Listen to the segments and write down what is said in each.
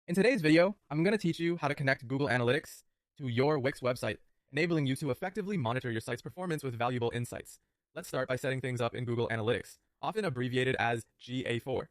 In today's video, I'm going to teach you how to connect Google Analytics to your Wix website, enabling you to effectively monitor your site's performance with valuable insights. Let's start by setting things up in Google Analytics, often abbreviated as GA4.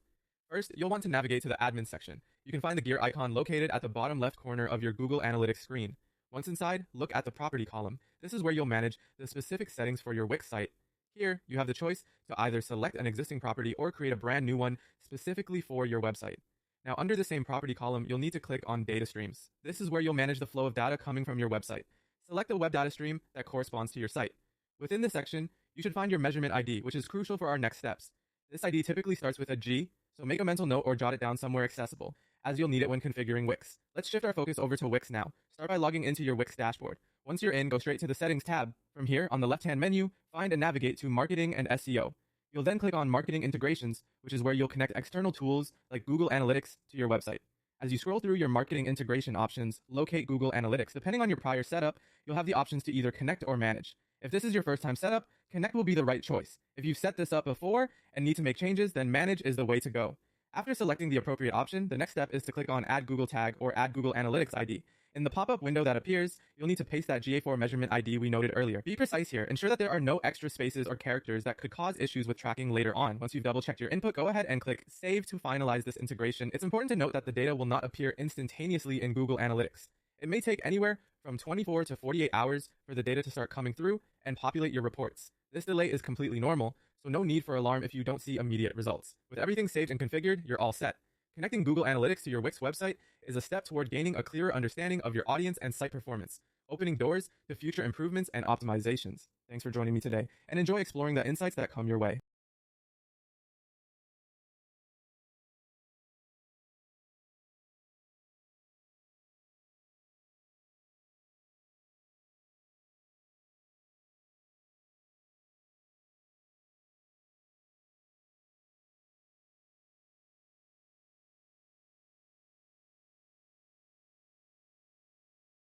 First, you'll want to navigate to the admin section. You can find the gear icon located at the bottom left corner of your Google Analytics screen. Once inside, look at the property column. This is where you'll manage the specific settings for your Wix site. Here, you have the choice to either select an existing property or create a brand new one specifically for your website. Now, under the same property column, you'll need to click on Data Streams. This is where you'll manage the flow of data coming from your website. Select a web data stream that corresponds to your site. Within this section, you should find your measurement ID, which is crucial for our next steps. This ID typically starts with a G, so make a mental note or jot it down somewhere accessible, as you'll need it when configuring Wix. Let's shift our focus over to Wix now. Start by logging into your Wix dashboard. Once you're in, go straight to the Settings tab. From here, on the left-hand menu, find and navigate to Marketing and SEO. You'll then click on Marketing Integrations, which is where you'll connect external tools like Google Analytics to your website. As you scroll through your marketing integration options, locate Google Analytics. Depending on your prior setup, you'll have the options to either connect or manage. If this is your first time setup, connect will be the right choice. If you've set this up before and need to make changes, then manage is the way to go. After selecting the appropriate option, the next step is to click on Add Google Tag or Add Google Analytics ID. In the pop-up window that appears, you'll need to paste that GA4 measurement ID we noted earlier. Be precise here. Ensure that there are no extra spaces or characters that could cause issues with tracking later on. Once you've double-checked your input, go ahead and click Save to finalize this integration. It's important to note that the data will not appear instantaneously in Google Analytics. It may take anywhere from 24 to 48 hours for the data to start coming through and populate your reports. This delay is completely normal, so no need for alarm if you don't see immediate results. With everything saved and configured, you're all set. Connecting Google Analytics to your Wix website is a step toward gaining a clearer understanding of your audience and site performance, opening doors to future improvements and optimizations. Thanks for joining me today, and enjoy exploring the insights that come your way.